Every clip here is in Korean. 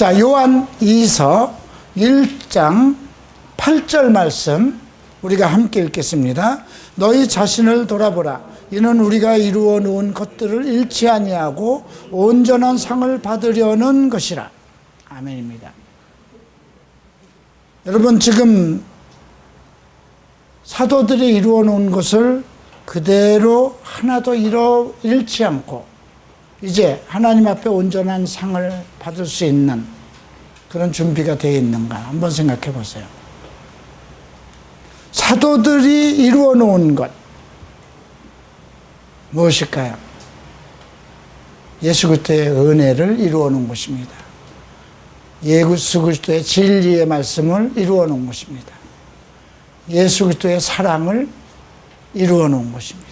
자, 요한 2서 1장 8절 말씀 우리가 함께 읽겠습니다. 너희 자신을 돌아보라. 이는 우리가 이루어 놓은 것들을 잃지 아니하고 온전한 상을 받으려는 것이라. 아멘입니다. 여러분, 지금 사도들이 이루어 놓은 것을 그대로 하나도 잃지 않고 이제 하나님 앞에 온전한 상을 받을 수 있는 그런 준비가 되어 있는가 한번 생각해 보세요. 사도들이 이루어 놓은 것 무엇일까요? 예수 그리스도의 은혜를 이루어 놓은 것입니다. 예수 그리스도의 진리의 말씀을 이루어 놓은 것입니다. 예수 그리스도의 사랑을 이루어 놓은 것입니다.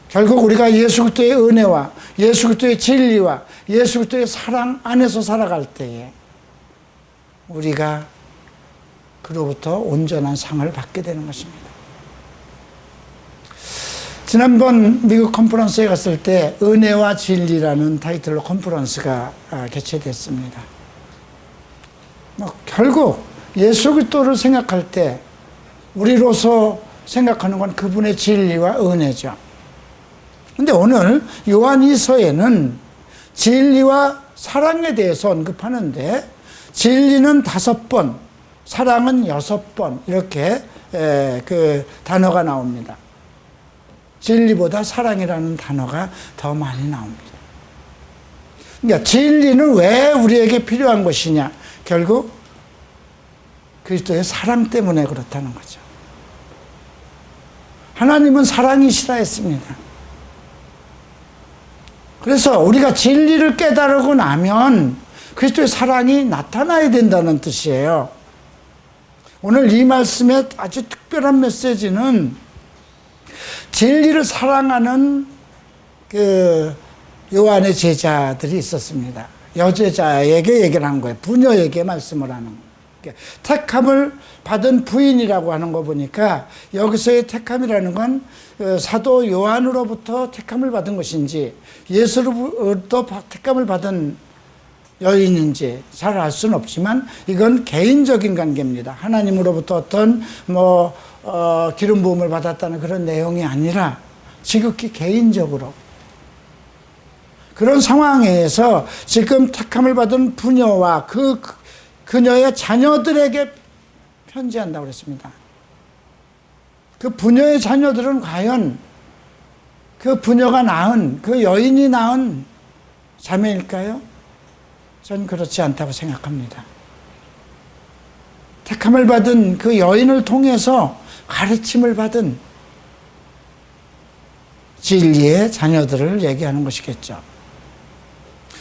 결국 우리가 예수 그리스도의 은혜와 예수 그리스도의 진리와 예수 그리스도의 사랑 안에서 살아갈 때에 우리가 그로부터 온전한 상을 받게 되는 것입니다. 지난번 미국 컨퍼런스에 갔을 때 은혜와 진리라는 타이틀로 컨퍼런스가 개최됐습니다. 결국 예수 그리스도를 생각할 때 우리로서 생각하는 건 그분의 진리와 은혜죠. 근데 오늘 요한2서에는 진리와 사랑에 대해서 언급하는데 진리는 5번, 사랑은 6번 이렇게 그 단어가 나옵니다. 진리보다 사랑이라는 단어가 더 많이 나옵니다. 그러니까 진리는 왜 우리에게 필요한 것이냐? 결국 그리스도의 사랑 때문에 그렇다는 거죠. 하나님은 사랑이시라 했습니다. 그래서 우리가 진리를 깨달고 나면 그리스도의 사랑이 나타나야 된다는 뜻이에요. 오늘 이 말씀의 아주 특별한 메시지는 진리를 사랑하는 그 요한의 제자들이 있었습니다. 여제자에게 얘기를 한 거예요. 부녀에게 말씀을 하는 거예요. 택함을 받은 부인이라고 하는 거 보니까 여기서의 택함이라는 건 사도 요한으로부터 택함을 받은 것인지 예수로부터 택함을 받은 여인인지 잘 알 수는 없지만 이건 개인적인 관계입니다. 하나님으로부터 어떤 기름 부음을 받았다는 그런 내용이 아니라 지극히 개인적으로 그런 상황에서 지금 택함을 받은 부녀와 그녀의 자녀들에게 편지한다고 그랬습니다. 그 부녀의 자녀들은 과연 그 부녀가 낳은 그 여인이 낳은 자매일까요? 전 그렇지 않다고 생각합니다. 택함을 받은 그 여인을 통해서 가르침을 받은 진리의 자녀들을 얘기하는 것이겠죠.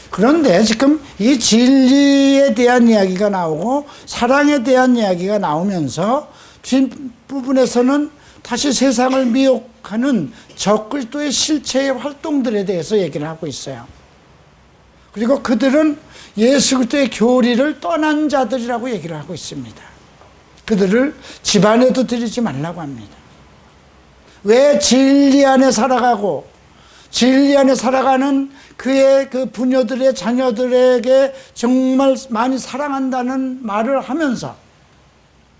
그런데 지금 이 진리에 대한 이야기가 나오고 사랑에 대한 이야기가 나오면서 뒷부분에서는 다시 세상을 미혹하는 적그리스도의 실체의 활동들에 대해서 얘기를 하고 있어요. 그리고 그들은 예수 그리스도의 교리를 떠난 자들이라고 얘기를 하고 있습니다. 그들을 집안에도 들이지 말라고 합니다. 왜 진리 안에 살아가고 진리 안에 살아가는 그의 그 부녀들의 자녀들에게 정말 많이 사랑한다는 말을 하면서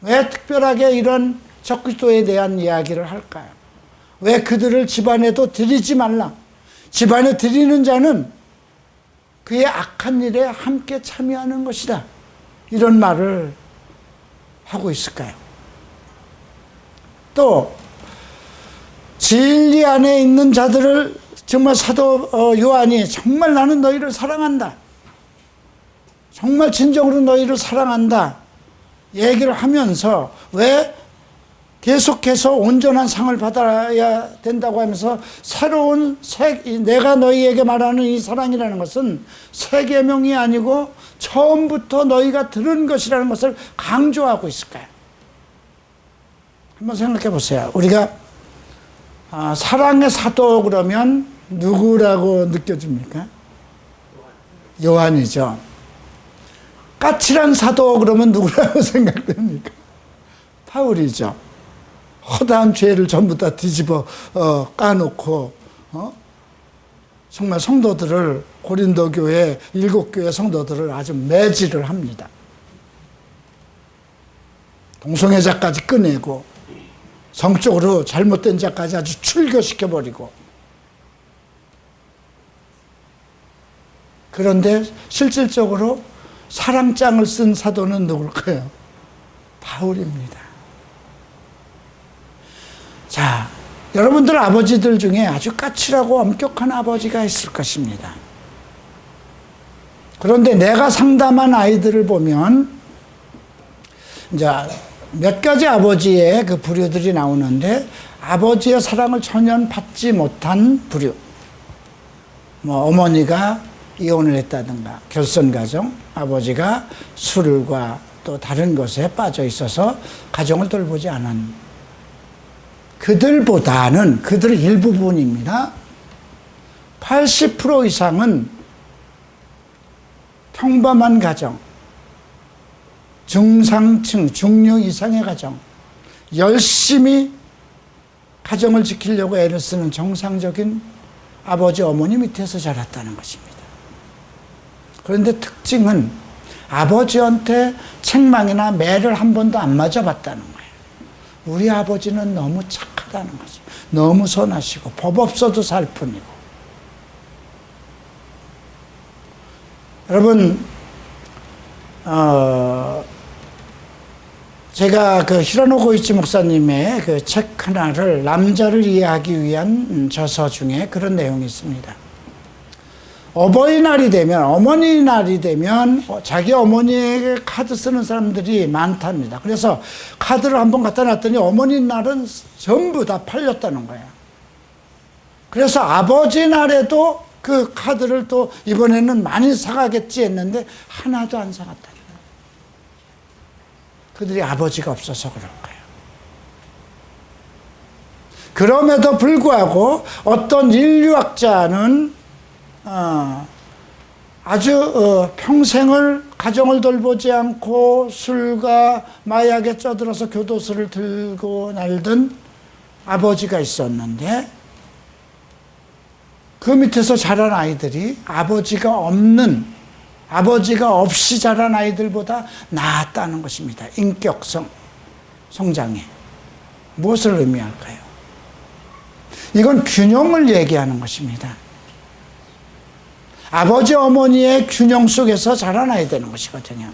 왜 특별하게 이런 적그리스도에 대한 이야기를 할까요? 왜 그들을 집안에도 들이지 말라? 집안에 들이는 자는 그의 악한 일에 함께 참여하는 것이다. 이런 말을 하고 있을까요? 또 진리 안에 있는 자들을 정말 사도 요한이 정말 나는 너희를 사랑한다. 정말 진정으로 너희를 사랑한다. 얘기를 하면서 왜 계속해서 온전한 상을 받아야 된다고 하면서 새로운 내가 너희에게 말하는 이 사랑이라는 것은 새 계명이 아니고 처음부터 너희가 들은 것이라는 것을 강조하고 있을까요? 한번 생각해 보세요. 우리가 사랑의 사도 그러면 누구라고 느껴집니까? 요한이죠. 까칠한 사도 그러면 누구라고 생각됩니까? 바울이죠. 허다한 죄를 전부 다 뒤집어 까놓고 정말 성도들을, 고린도 교회 7교회 성도들을 아주 매질을 합니다. 동성애자까지 꺼내고 성적으로 잘못된 자까지 아주 출교시켜버리고. 그런데 실질적으로 사랑장을 쓴 사도는 누굴까요? 바울입니다. 자, 여러분들 아버지들 중에 아주 까칠하고 엄격한 아버지가 있을 것입니다. 그런데 내가 상담한 아이들을 보면 이제 몇 가지 아버지의 그 부류들이 나오는데, 아버지의 사랑을 전혀 받지 못한 부류. 뭐 어머니가 이혼을 했다든가, 결손가정, 아버지가 술과 또 다른 것에 빠져 있어서 가정을 돌보지 않은, 그들보다는, 그들 일부분입니다. 80% 이상은 평범한 가정, 중상층, 중류 이상의 가정, 열심히 가정을 지키려고 애를 쓰는 정상적인 아버지, 어머니 밑에서 자랐다는 것입니다. 그런데 특징은 아버지한테 책망이나 매를 한 번도 안 맞아봤다는 거예요. 우리 아버지는 너무 착하다는 거죠. 너무 선하시고 법 없어도 살 뿐이고. 여러분, 제가 그 히로노 고이치 목사님의 그 책 하나를, 남자를 이해하기 위한 저서 중에 그런 내용이 있습니다. 어버이날이 되면, 어머니날이 되면 자기 어머니에게 카드 쓰는 사람들이 많답니다. 그래서 카드를 한번 갖다 놨더니 어머니날은 전부 다 팔렸다는 거예요. 그래서 아버지날에도 그 카드를 또 이번에는 많이 사가겠지 했는데 하나도 안 사갔다는 거예요. 그들이 아버지가 없어서 그런 거예요. 그럼에도 불구하고 어떤 인류학자는 아주 평생을 가정을 돌보지 않고 술과 마약에 쩌들어서 교도소를 들고 날던 아버지가 있었는데, 그 밑에서 자란 아이들이 아버지가 없이 자란 아이들보다 나았다는 것입니다. 인격성 성장에. 무엇을 의미할까요? 이건 균형을 얘기하는 것입니다. 아버지, 어머니의 균형 속에서 자라나야 되는 것이거든요.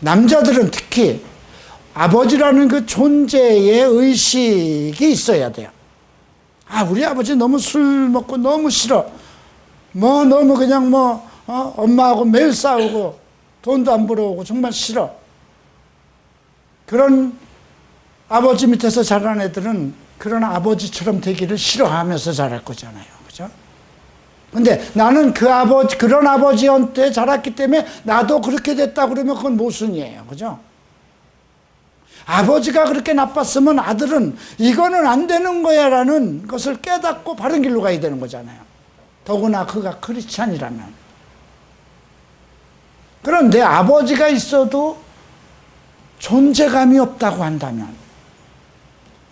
남자들은 특히 아버지라는 그 존재의 의식이 있어야 돼요. 아, 우리 아버지 너무 술 먹고 너무 싫어. 너무 그냥 엄마하고 매일 싸우고 돈도 안 벌어오고 정말 싫어. 그런 아버지 밑에서 자란 애들은 그런 아버지처럼 되기를 싫어하면서 자랄 거잖아요. 그죠? 근데 나는 그런 아버지한테 자랐기 때문에 나도 그렇게 됐다 그러면 그건 모순이에요. 그죠? 아버지가 그렇게 나빴으면 아들은 이거는 안 되는 거야 라는 것을 깨닫고 바른 길로 가야 되는 거잖아요. 더구나 그가 크리스찬이라면. 그런데 아버지가 있어도 존재감이 없다고 한다면,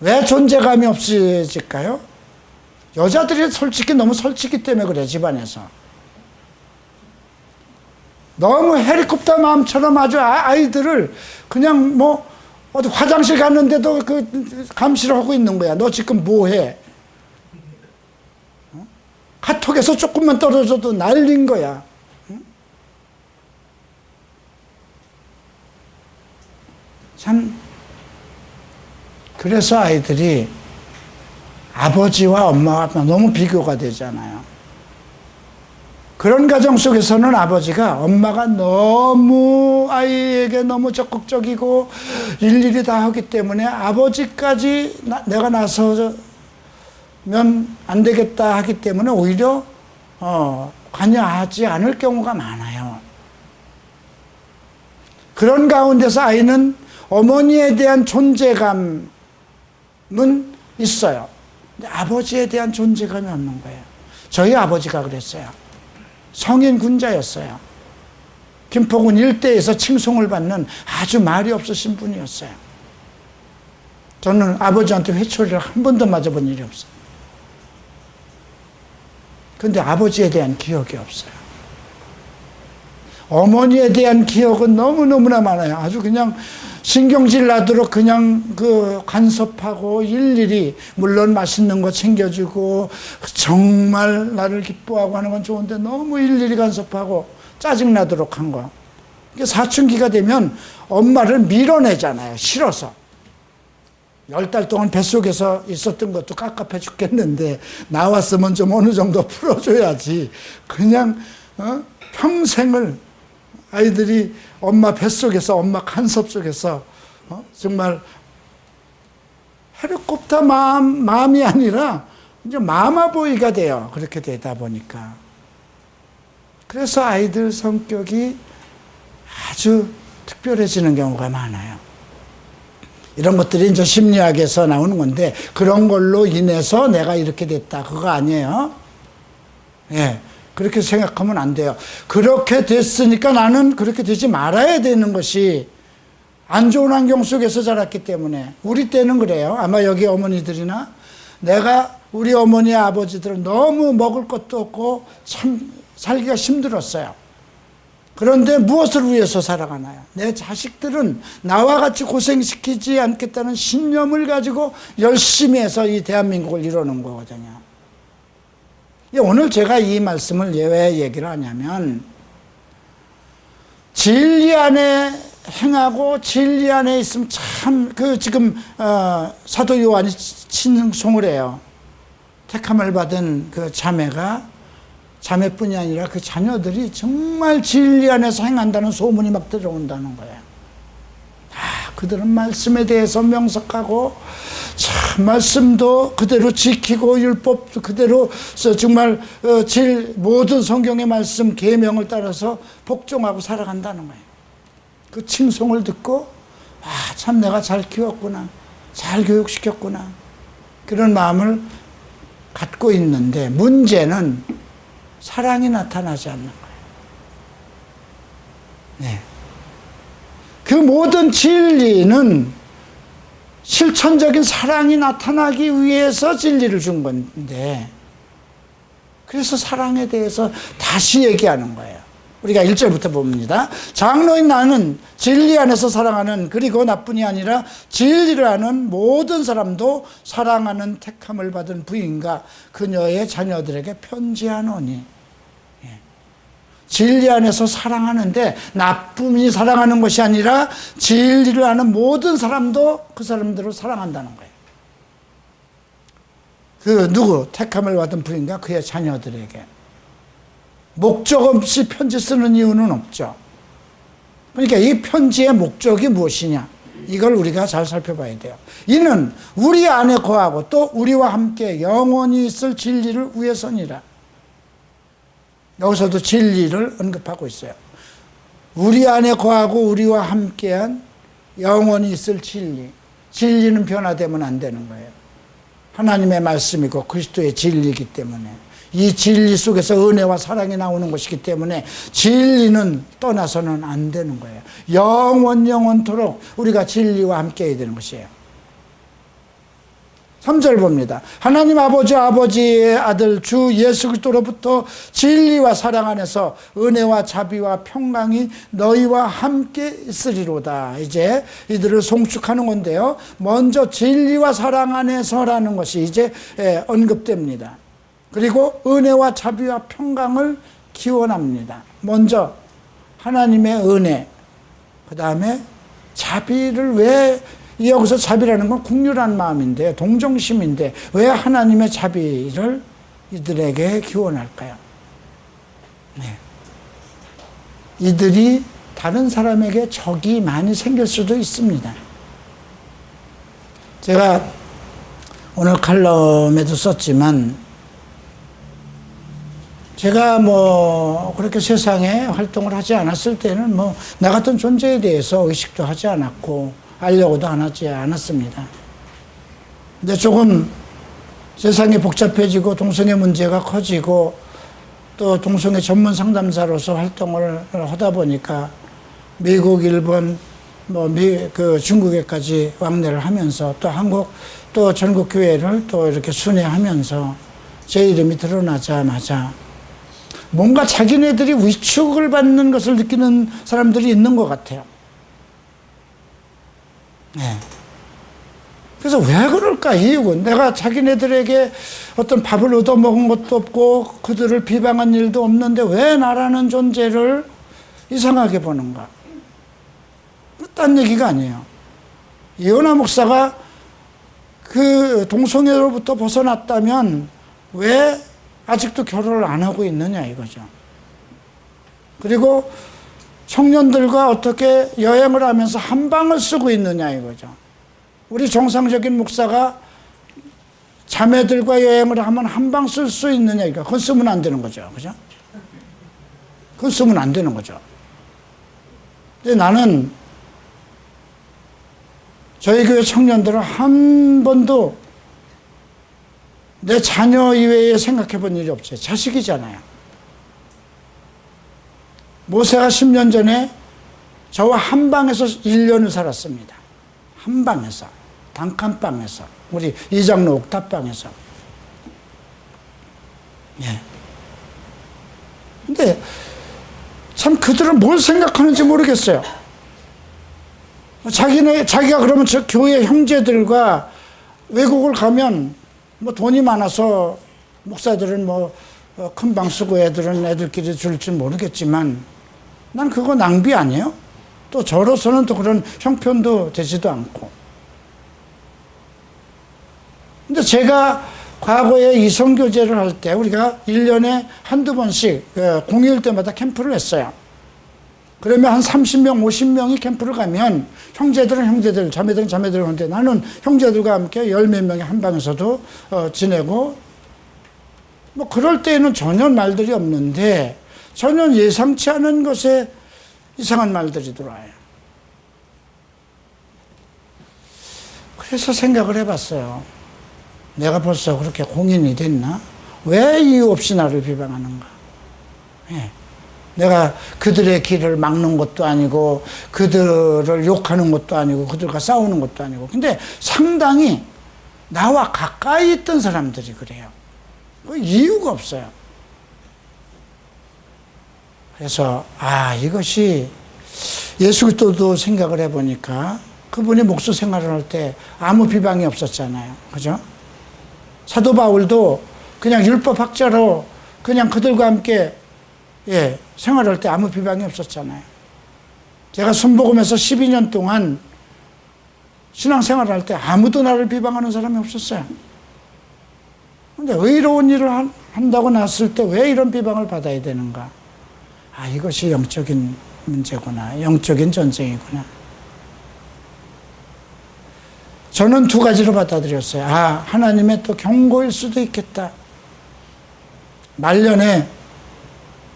왜 존재감이 없어질까요? 여자들이 솔직히 너무 솔직히 때문에 그래, 집안에서. 너무 헬리콥터 마음처럼 아주 아이들을 그냥 어디 화장실 갔는데도 감시를 하고 있는 거야. 너 지금 뭐 해? 카톡에서 조금만 떨어져도 난린 거야. 참, 그래서 아이들이 아버지와 엄마와 너무 비교가 되잖아요. 그런 가정 속에서는 아버지가, 엄마가 너무 아이에게 너무 적극적이고 일일이 다 하기 때문에 아버지까지 내가 나서면 안 되겠다 하기 때문에 오히려 관여하지 않을 경우가 많아요. 그런 가운데서 아이는 어머니에 대한 존재감은 있어요. 근데 아버지에 대한 존재감이 없는 거예요. 저희 아버지가 그랬어요. 성인 군자였어요. 김포군 일대에서 칭송을 받는 아주 말이 없으신 분이었어요. 저는 아버지한테 회초리를 한 번도 맞아본 일이 없어요. 근데 아버지에 대한 기억이 없어요. 어머니에 대한 기억은 너무너무나 많아요. 아주 그냥 신경질 나도록 그냥 간섭하고 일일이, 물론 맛있는 거 챙겨주고 정말 나를 기뻐하고 하는 건 좋은데 너무 일일이 간섭하고 짜증나도록 한 거. 사춘기가 되면 엄마를 밀어내잖아요. 싫어서. 10달 동안 뱃속에서 있었던 것도 깝깝해 죽겠는데 나왔으면 좀 어느 정도 풀어줘야지. 그냥 평생을 아이들이 엄마 뱃속에서, 엄마 간섭 속에서 정말 헬리콥터 마음이 아니라 이제 마마보이가 돼요. 그렇게 되다 보니까. 그래서 아이들 성격이 아주 특별해지는 경우가 많아요. 이런 것들이 이제 심리학에서 나오는 건데, 그런 걸로 인해서 내가 이렇게 됐다, 그거 아니에요. 예. 그렇게 생각하면 안 돼요. 그렇게 됐으니까 나는 그렇게 되지 말아야 되는 것이, 안 좋은 환경 속에서 자랐기 때문에. 우리 때는 그래요. 아마 여기 어머니들이나, 우리 어머니 아버지들은 너무 먹을 것도 없고 참 살기가 힘들었어요. 그런데 무엇을 위해서 살아가나요? 내 자식들은 나와 같이 고생시키지 않겠다는 신념을 가지고 열심히 해서 이 대한민국을 이루는 거거든요. 오늘 제가 이 말씀을 왜 얘기를 하냐면, 진리 안에 행하고 진리 안에 있으면 참, 지금 사도 요한이 칭송을 해요. 택함을 받은 그 자매뿐이 아니라 그 자녀들이 정말 진리 안에서 행한다는 소문이 막 들어온다는 거예요. 그들은 말씀에 대해서 명석하고, 참 말씀도 그대로 지키고 율법도 그대로 정말 모든 성경의 말씀 계명을 따라서 복종하고 살아간다는 거예요. 그 칭송을 듣고 참 내가 잘 키웠구나, 잘 교육시켰구나, 그런 마음을 갖고 있는데, 문제는 사랑이 나타나지 않는 거예요. 네. 그 모든 진리는 실천적인 사랑이 나타나기 위해서 진리를 준 건데, 그래서 사랑에 대해서 다시 얘기하는 거예요. 우리가 1절부터 봅니다. 장로인 나는 진리 안에서 사랑하는, 그리고 나뿐이 아니라 진리를 아는 모든 사람도 사랑하는 택함을 받은 부인과 그녀의 자녀들에게 편지하노니. 진리 안에서 사랑하는데, 나뿐이 사랑하는 것이 아니라 진리를 아는 모든 사람도 그 사람들을 사랑한다는 거예요. 택함을 받은 부인과 그의 자녀들에게. 목적 없이 편지 쓰는 이유는 없죠. 그러니까 이 편지의 목적이 무엇이냐, 이걸 우리가 잘 살펴봐야 돼요. 이는 우리 안에 거하고 또 우리와 함께 영원히 있을 진리를 위해서니라. 여기서도 진리를 언급하고 있어요. 우리 안에 거하고 우리와 함께한 영원히 있을 진리. 진리는 변화되면 안 되는 거예요. 하나님의 말씀이고 그리스도의 진리이기 때문에, 이 진리 속에서 은혜와 사랑이 나오는 것이기 때문에 진리는 떠나서는 안 되는 거예요. 영원토록 우리가 진리와 함께해야 되는 것이에요. 3절 봅니다. 하나님 아버지의 아들 주 예수 그리스도로부터 진리와 사랑 안에서 은혜와 자비와 평강이 너희와 함께 있으리로다. 이제 이들을 송축하는 건데요. 먼저 진리와 사랑 안에서라는 것이 이제 언급됩니다. 그리고 은혜와 자비와 평강을 기원합니다. 먼저 하나님의 은혜, 그 다음에 자비를 왜, 여기서 자비라는 건 국률한 마음인데, 동정심인데 왜 하나님의 자비를 이들에게 기원할까요? 네. 이들이 다른 사람에게 적이 많이 생길 수도 있습니다. 제가 오늘 칼럼에도 썼지만, 제가 그렇게 세상에 활동을 하지 않았을 때는 나 같은 존재에 대해서 의식도 하지 않았고 알려고도 하지 않았습니다. 근데 조금 세상이 복잡해지고 동성애 문제가 커지고 또 동성애 전문 상담사로서 활동을 하다 보니까 미국, 일본, 중국에까지 왕래를 하면서 또 한국, 또 전국 교회를 또 이렇게 순회하면서 제 이름이 드러나자마자 뭔가 자기네들이 위축을 받는 것을 느끼는 사람들이 있는 것 같아요. 네. 그래서 왜 그럴까? 이유는 내가 자기네들에게 어떤 밥을 얻어먹은 것도 없고 그들을 비방한 일도 없는데 왜 나라는 존재를 이상하게 보는가? 딴 얘기가 아니에요. 이은하 목사가 그 동성애로부터 벗어났다면 왜 아직도 결혼을 안 하고 있느냐 이거죠. 그리고 청년들과 어떻게 여행을 하면서 한 방을 쓰고 있느냐 이거죠. 우리 정상적인 목사가 자매들과 여행을 하면 한 방 쓸 수 있느냐 이거. 그건 쓰면 안 되는 거죠. 그죠? 그건 쓰면 안 되는 거죠. 근데 나는 저희 교회 청년들은 한 번도 내 자녀 이외에 생각해 본 일이 없어요. 자식이잖아요. 모세가 10년 전에 저와 한 방에서 1년을 살았습니다. 한 방에서. 단칸방에서. 우리 이장로 옥탑방에서. 예. 근데 참 그들은 뭘 생각하는지 모르겠어요. 자기가 그러면 저 교회 형제들과 외국을 가면 뭐 돈이 많아서 목사들은 뭐 큰 방 쓰고 애들은 애들끼리 줄지 모르겠지만 난 그거 낭비 아니에요? 또 저로서는 또 그런 형편도 되지도 않고. 근데 제가 과거에 이성교제를 할 때 우리가 1년에 한두 번씩 공휴일 때마다 캠프를 했어요. 그러면 한 30명, 50명이 캠프를 가면 형제들은 형제들, 자매들은 자매들 하는데 나는 형제들과 함께 10몇 명이 한 방에서도 지내고 뭐 그럴 때에는 전혀 말들이 없는데 전혀 예상치 않은 것에 이상한 말들이 들어와요. 그래서 생각을 해봤어요. 내가 벌써 그렇게 공인이 됐나? 왜 이유 없이 나를 비방하는가? 예. 내가 그들의 길을 막는 것도 아니고 그들을 욕하는 것도 아니고 그들과 싸우는 것도 아니고 근데 상당히 나와 가까이 있던 사람들이 그래요. 이유가 없어요. 그래서 이것이 예수 그리스도도 생각을 해보니까 그분이 목수 생활을 할 때 아무 비방이 없었잖아요. 그죠? 사도 바울도 그냥 율법학자로 그냥 그들과 함께 생활할 때 아무 비방이 없었잖아요. 제가 순복음에서 12년 동안 신앙생활을 할 때 아무도 나를 비방하는 사람이 없었어요. 그런데 의로운 일을 한다고 났을 때 왜 이런 비방을 받아야 되는가? 이것이 영적인 문제구나. 영적인 전쟁이구나. 저는 두 가지로 받아들였어요. 하나님의 또 경고일 수도 있겠다. 말년에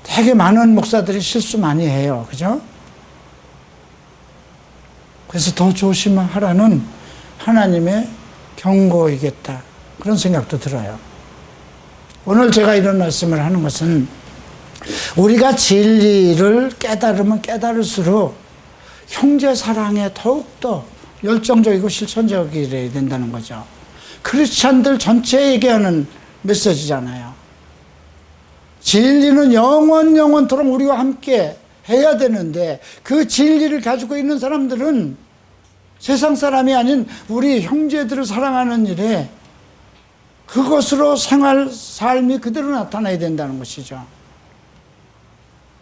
되게 많은 목사들이 실수 많이 해요. 그죠? 그래서 더 조심하라는 하나님의 경고이겠다. 그런 생각도 들어요. 오늘 제가 이런 말씀을 하는 것은 우리가 진리를 깨달으면 깨달을수록 형제 사랑에 더욱더 열정적이고 실천적이어야 된다는 거죠. 크리스찬들 전체에게 하는 메시지잖아요. 진리는 영원토록 우리와 함께 해야 되는데 그 진리를 가지고 있는 사람들은 세상 사람이 아닌 우리 형제들을 사랑하는 일에 그것으로 삶이 그대로 나타나야 된다는 것이죠.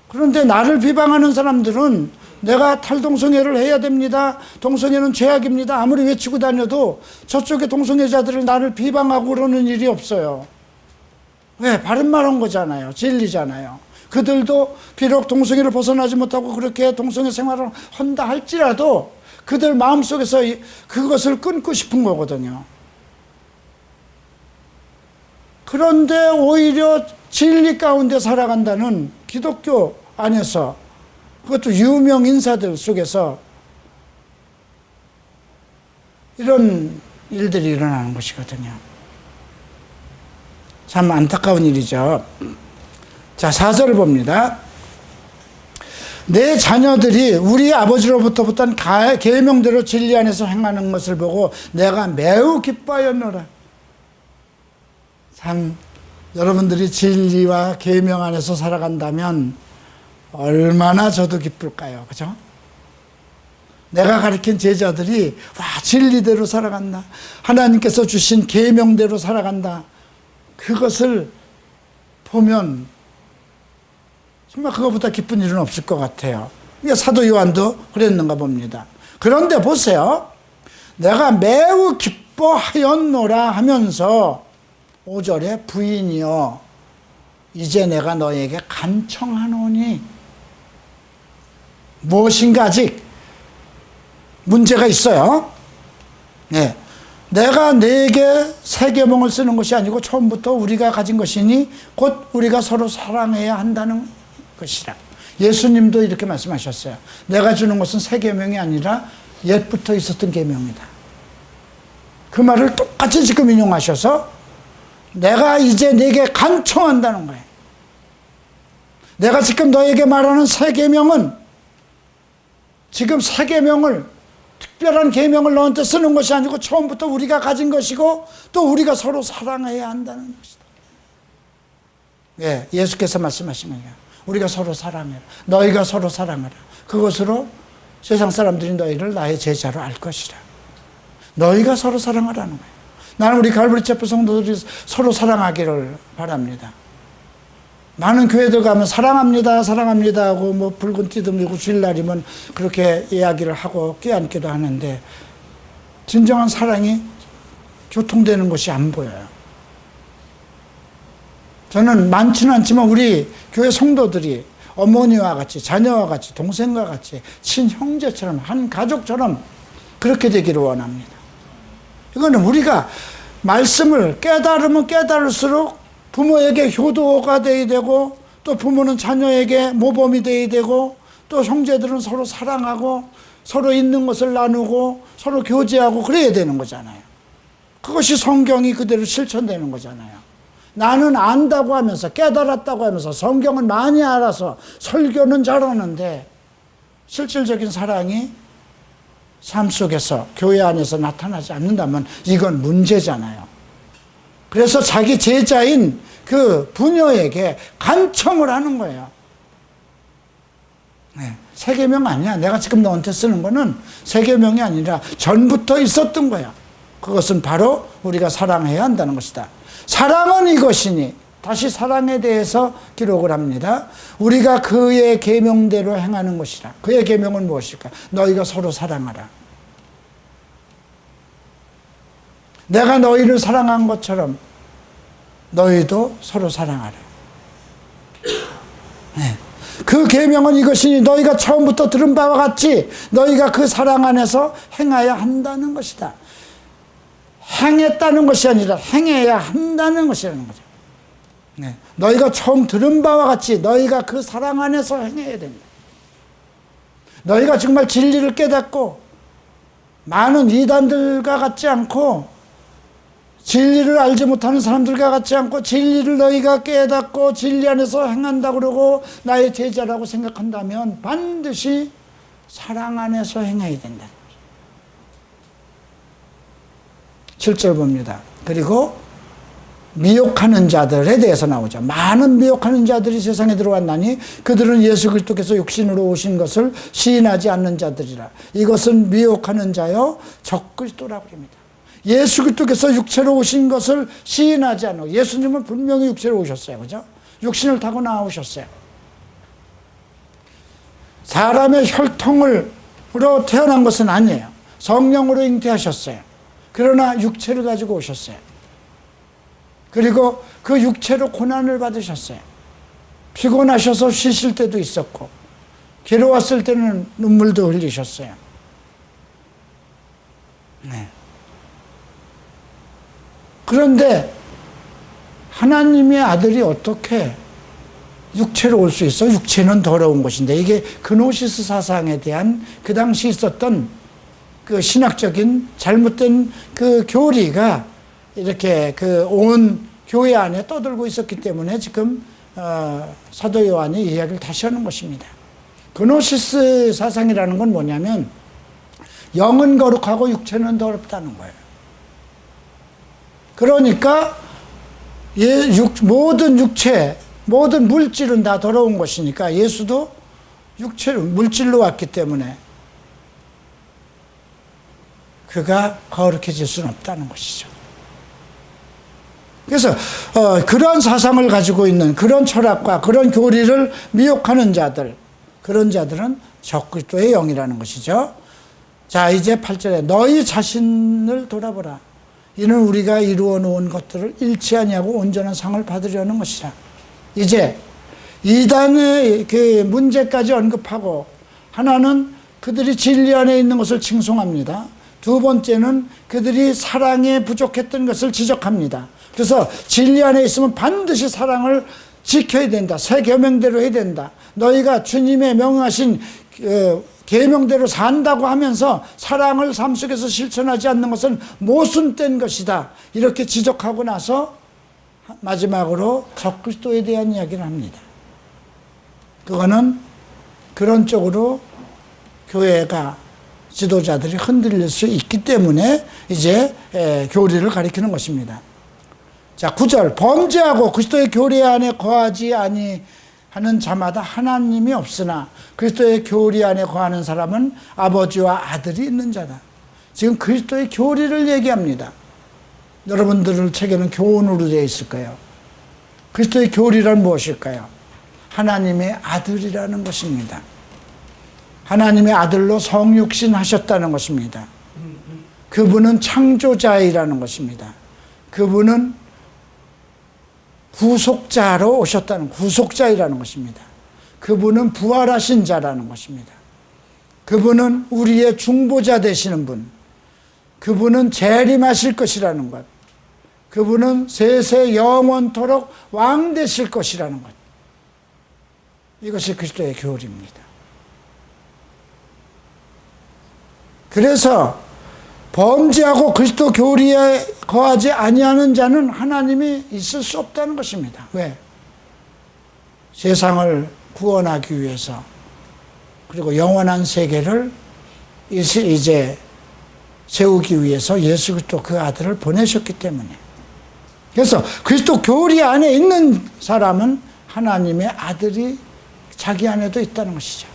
그런데 나를 비방하는 사람들은 내가 탈동성애를 해야 됩니다. 동성애는 죄악입니다. 아무리 외치고 다녀도 저쪽의 동성애자들을 나를 비방하고 그러는 일이 없어요. 왜? 바른 말 한 거잖아요. 진리잖아요. 그들도 비록 동성애를 벗어나지 못하고 그렇게 동성애 생활을 한다 할지라도 그들 마음속에서 그것을 끊고 싶은 거거든요. 그런데 오히려 진리 가운데 살아간다는 기독교 안에서 그것도 유명 인사들 속에서 이런 일들이 일어나는 것이거든요. 참 안타까운 일이죠. 자, 4절을 봅니다. 내 자녀들이 우리 아버지로부터 붙은 계명대로 진리 안에서 행하는 것을 보고 내가 매우 기뻐하였노라. 참 여러분들이 진리와 계명 안에서 살아간다면 얼마나 저도 기쁠까요? 그죠? 내가 가르친 제자들이 진리대로 살아간다. 하나님께서 주신 계명대로 살아간다. 그것을 보면 정말 그것보다 기쁜 일은 없을 것 같아요. 사도 요한도 그랬는가 봅니다. 그런데 보세요. 내가 매우 기뻐하였노라 하면서 5절에 부인이여 이제 내가 너에게 간청하노니 무엇인가 아직 문제가 있어요. 네. 내가 네게 새 계명을 쓰는 것이 아니고 처음부터 우리가 가진 것이니 곧 우리가 서로 사랑해야 한다는 것이라. 예수님도 이렇게 말씀하셨어요. 내가 주는 것은 새 계명이 아니라 옛부터 있었던 계명이다. 그 말을 똑같이 지금 인용하셔서 내가 이제 네게 간청한다는 거예요. 내가 지금 너에게 말하는 새 계명은 지금 새 계명을 특별한 계명을 너한테 쓰는 것이 아니고 처음부터 우리가 가진 것이고 또 우리가 서로 사랑해야 한다는 것이다. 예, 예수께서 말씀하신 거예요. 우리가 서로 사랑해라. 너희가 서로 사랑하라. 그것으로 세상 사람들이 너희를 나의 제자로 알 것이라. 너희가 서로 사랑하라는 거예요. 나는 우리 갈보리 체프 성도들이 서로 사랑하기를 바랍니다. 많은 교회들 가면 사랑합니다, 사랑합니다 하고 뭐 붉은 띠도 물고 주일날이면 그렇게 이야기를 하고 껴안기도 하는데 진정한 사랑이 교통되는 것이 안 보여요. 저는 많지는 않지만 우리 교회 성도들이 어머니와 같이 자녀와 같이 동생과 같이 친형제처럼 한 가족처럼 그렇게 되기를 원합니다. 이거는 우리가 말씀을 깨달으면 깨달을수록 부모에게 효도가 되어야 되고 또 부모는 자녀에게 모범이 되어야 되고 또 형제들은 서로 사랑하고 서로 있는 것을 나누고 서로 교제하고 그래야 되는 거잖아요. 그것이 성경이 그대로 실천되는 거잖아요. 나는 안다고 하면서 깨달았다고 하면서 성경은 많이 알아서 설교는 잘하는데 실질적인 사랑이 삶 속에서 교회 안에서 나타나지 않는다면 이건 문제잖아요. 그래서 자기 제자인 그 부녀에게 간청을 하는 거예요. 네, 새 계명 아니야. 내가 지금 너한테 쓰는 거는 새 계명이 아니라 전부터 있었던 거야. 그것은 바로 우리가 사랑해야 한다는 것이다. 사랑은 이것이니 다시 사랑에 대해서 기록을 합니다. 우리가 그의 계명대로 행하는 것이라. 그의 계명은 무엇일까? 너희가 서로 사랑하라. 내가 너희를 사랑한 것처럼 너희도 서로 사랑하라. 네. 그 계명은 이것이니 너희가 처음부터 들은 바와 같이 너희가 그 사랑 안에서 행하여야 한다는 것이다. 행했다는 것이 아니라 행해야 한다는 것이라는 거죠. 네. 너희가 처음 들은 바와 같이 너희가 그 사랑 안에서 행해야 된다. 너희가 정말 진리를 깨닫고 많은 이단들과 같지 않고 진리를 알지 못하는 사람들과 같지 않고 진리를 너희가 깨닫고 진리 안에서 행한다고 그러고 나의 제자라고 생각한다면 반드시 사랑 안에서 행해야 된다. 7절 봅니다. 그리고 미혹하는 자들에 대해서 나오죠. 많은 미혹하는 자들이 세상에 들어왔나니 그들은 예수 그리스도께서 육신으로 오신 것을 시인하지 않는 자들이라. 이것은 미혹하는 자요 적그리스도라고 합니다. 예수 그리스도께서 육체로 오신 것을 시인하지 않고, 예수님은 분명히 육체로 오셨어요. 그죠? 육신을 타고 나오셨어요. 사람의 혈통으로 태어난 것은 아니에요. 성령으로 잉태하셨어요. 그러나 육체를 가지고 오셨어요. 그리고 그 육체로 고난을 받으셨어요. 피곤하셔서 쉬실 때도 있었고 괴로웠을 때는 눈물도 흘리셨어요. 네. 그런데 하나님의 아들이 어떻게 육체로 올 수 있어? 육체는 더러운 것인데, 이게 그노시스 사상에 대한 그 당시 있었던 그 신학적인 잘못된 그 교리가 이렇게 그 온 교회 안에 떠들고 있었기 때문에 지금 사도 요한이 이야기를 다시 하는 것입니다. 그노시스 사상이라는 건 뭐냐면 영은 거룩하고 육체는 더럽다는 거예요. 그러니까 모든 육체, 모든 물질은 다 더러운 것이니까 예수도 물질로 왔기 때문에 그가 거룩해질 수는 없다는 것이죠. 그래서 그런 사상을 가지고 있는 그런 철학과 그런 교리를 미혹하는 자들, 그런 자들은 적그리스도의 영이라는 것이죠. 자, 이제 8절에 너희 자신을 돌아보라. 이는 우리가 이루어 놓은 것들을 잃지 아니하고 온전한 상을 받으려는 것이라. 이제 이단의 그 문제까지 언급하고, 하나는 그들이 진리 안에 있는 것을 칭송합니다. 두 번째는 그들이 사랑에 부족했던 것을 지적합니다. 그래서 진리 안에 있으면 반드시 사랑을 지켜야 된다. 새 계명대로 해야 된다. 너희가 주님의 명하신 계명대로 산다고 하면서 사랑을 삶 속에서 실천하지 않는 것은 모순된 것이다. 이렇게 지적하고 나서 마지막으로 적그리스도에 대한 이야기를 합니다. 그거는 그런 쪽으로 교회가 지도자들이 흔들릴 수 있기 때문에 이제 교리를 가리키는 것입니다. 자, 9절 범죄하고 그리스도의 교리 안에 거하지 아니하는 자마다 하나님이 없으나 그리스도의 교리 안에 거하는 사람은 아버지와 아들이 있는 자다. 지금 그리스도의 교리를 얘기합니다. 여러분들의 책에는 교훈으로 되어 있을 거예요. 그리스도의 교리란 무엇일까요? 하나님의 아들이라는 것입니다. 하나님의 아들로 성육신 하셨다는 것입니다. 그분은 창조자이라는 것입니다. 그분은 구속자로 오셨다는, 구속자이라는 것입니다. 그분은 부활하신 자라는 것입니다. 그분은 우리의 중보자 되시는 분, 그분은 재림하실 것이라는 것, 그분은 세세 영원토록 왕 되실 것이라는 것, 이것이 그리스도의 교리입니다. 그래서 범죄하고 그리스도 교리에 거하지 아니하는 자는 하나님이 있을 수 없다는 것입니다. 왜? 세상을 구원하기 위해서, 그리고 영원한 세계를 이제 세우기 위해서 예수 그리스도 그 아들을 보내셨기 때문에. 그래서 그리스도 교리 안에 있는 사람은 하나님의 아들이 자기 안에도 있다는 것이죠.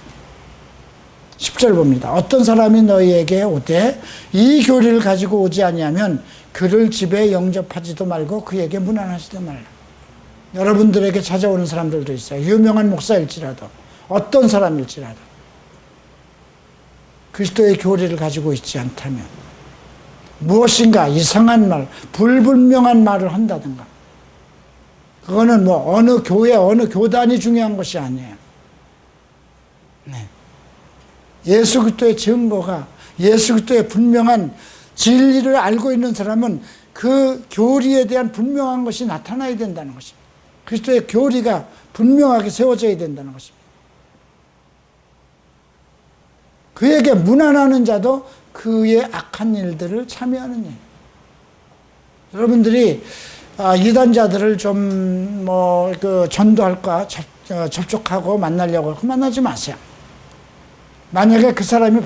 10절 봅니다. 어떤 사람이 너희에게 오되 이 교리를 가지고 오지 아니하면 그를 집에 영접하지도 말고 그에게 문안하지도 말라. 여러분들에게 찾아오는 사람들도 있어요. 유명한 목사일지라도, 어떤 사람일지라도 그리스도의 교리를 가지고 있지 않다면 무엇인가 이상한 말, 불분명한 말을 한다든가, 그거는 뭐 어느 교회, 어느 교단이 중요한 것이 아니에요. 네. 예수 그리스도의 증거가, 예수 그리스도의 분명한 진리를 알고 있는 사람은 그 교리에 대한 분명한 것이 나타나야 된다는 것입니다. 그리스도의 교리가 분명하게 세워져야 된다는 것입니다. 그에게 문안하는 자도 그의 악한 일들을 참여하는 일. 여러분들이 이단자들을 좀 전도할까 접촉하고 만나려고 만나지 마세요. 만약에 그 사람이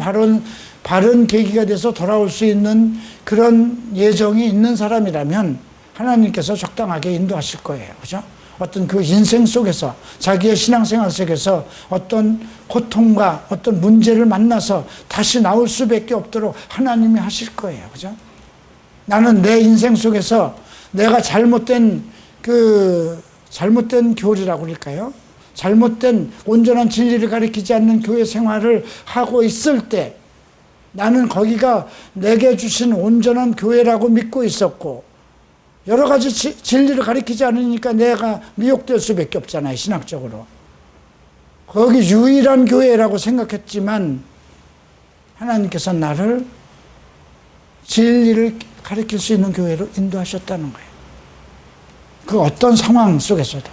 바른 계기가 돼서 돌아올 수 있는 그런 예정이 있는 사람이라면 하나님께서 적당하게 인도하실 거예요. 그죠? 어떤 그 인생 속에서, 자기의 신앙생활 속에서 어떤 고통과 어떤 문제를 만나서 다시 나올 수밖에 없도록 하나님이 하실 거예요. 그죠? 나는 내 인생 속에서 내가 잘못된 교리라고 그럴까요? 잘못된 온전한 진리를 가리키지 않는 교회 생활을 하고 있을 때 나는 거기가 내게 주신 온전한 교회라고 믿고 있었고, 여러 가지 진리를 가리키지 않으니까 내가 미혹될 수밖에 없잖아요, 신학적으로. 거기 유일한 교회라고 생각했지만 하나님께서 나를 진리를 가리킬 수 있는 교회로 인도하셨다는 거예요. 그 어떤 상황 속에서도.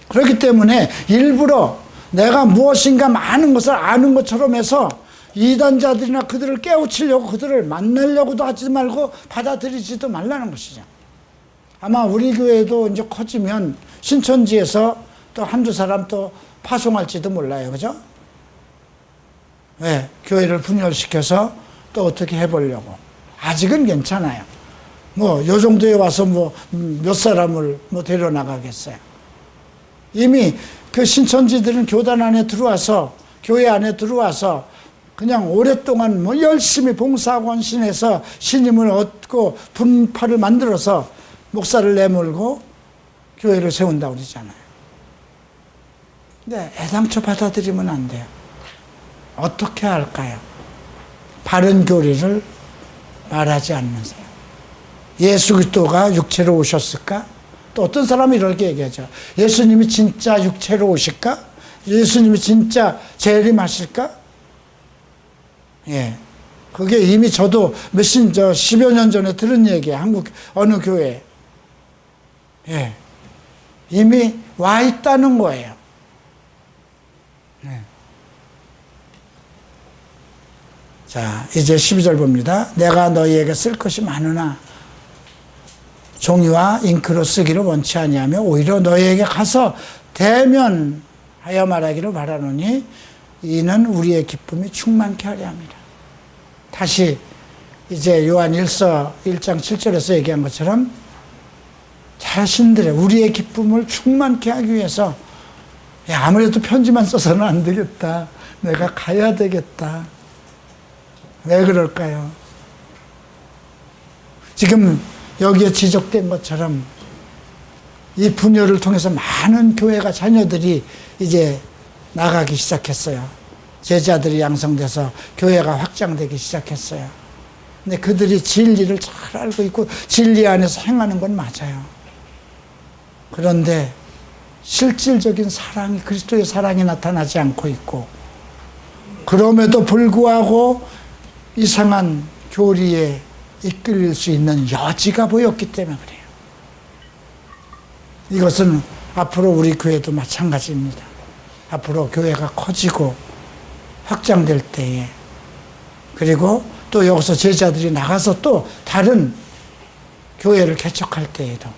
그렇기 때문에 일부러 내가 무엇인가 많은 것을 아는 것처럼 해서 이단자들이나 그들을 깨우치려고, 그들을 만나려고도 하지 말고 받아들이지도 말라는 것이죠. 아마 우리 교회도 이제 커지면 신천지에서 또 한두 사람 또 파송할지도 몰라요. 그죠? 왜? 교회를 분열시켜서 또 어떻게 해보려고. 아직은 괜찮아요. 요 정도에 와서 몇 사람을 데려나가겠어요. 이미 그 신천지들은 교단 안에 들어와서, 교회 안에 들어와서 그냥 오랫동안 열심히 봉사하고 헌신해서 신임을 얻고 분파를 만들어서 목사를 내몰고 교회를 세운다고 그러잖아요. 근데 애당초 받아들이면 안 돼요. 어떻게 할까요? 바른 교리를 말하지 않는 사람. 예수 그리스도가 육체로 오셨을까? 또 어떤 사람이 이렇게 얘기하죠. 예수님이 진짜 육체로 오실까? 예수님이 진짜 재림하실까? 예. 그게 이미 저도 10여 년 전에 들은 얘기예요. 한국 어느 교회. 예. 이미 와 있다는 거예요. 예. 자, 이제 12절 봅니다. 내가 너희에게 쓸 것이 많으나 종이와 잉크로 쓰기를 원치 아니하며 오히려 너희에게 가서 대면하여 말하기를 바라노니 이는 우리의 기쁨이 충만케 하려 함이라. 다시 이제 요한 1서 1장 7절에서 얘기한 것처럼 자신들의 우리의 기쁨을 충만케 하기 위해서 아무래도 편지만 써서는 안 되겠다. 내가 가야 되겠다. 왜 그럴까요? 지금 여기에 지적된 것처럼 이 분열을 통해서 많은 교회가 자녀들이 이제 나가기 시작했어요. 제자들이 양성돼서 교회가 확장되기 시작했어요. 근데 그들이 진리를 잘 알고 있고 진리 안에서 행하는 건 맞아요. 그런데 실질적인 사랑이, 그리스도의 사랑이 나타나지 않고 있고, 그럼에도 불구하고 이상한 교리에 이끌릴 수 있는 여지가 보였기 때문에 그래요. 이것은 앞으로 우리 교회도 마찬가지입니다. 앞으로 교회가 커지고 확장될 때에, 그리고 또 여기서 제자들이 나가서 또 다른 교회를 개척할 때에도.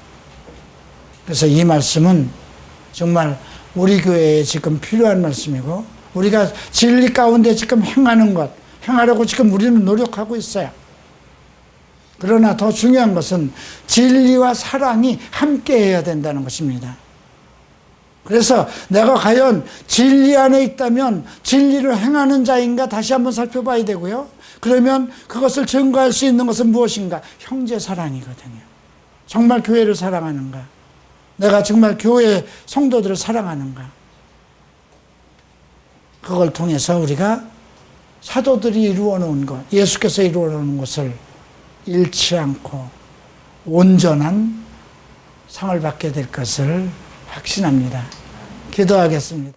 그래서 이 말씀은 정말 우리 교회에 지금 필요한 말씀이고, 우리가 진리 가운데 지금 행하는 것, 행하려고 지금 우리는 노력하고 있어요. 그러나 더 중요한 것은 진리와 사랑이 함께 해야 된다는 것입니다. 그래서 내가 과연 진리 안에 있다면 진리를 행하는 자인가 다시 한번 살펴봐야 되고요. 그러면 그것을 증거할 수 있는 것은 무엇인가? 형제 사랑이거든요. 정말 교회를 사랑하는가? 내가 정말 교회 성도들을 사랑하는가? 그걸 통해서 우리가 사도들이 이루어 놓은 것, 예수께서 이루어 놓은 것을 잃지 않고 온전한 상을 받게 될 것을 확신합니다. 기도하겠습니다.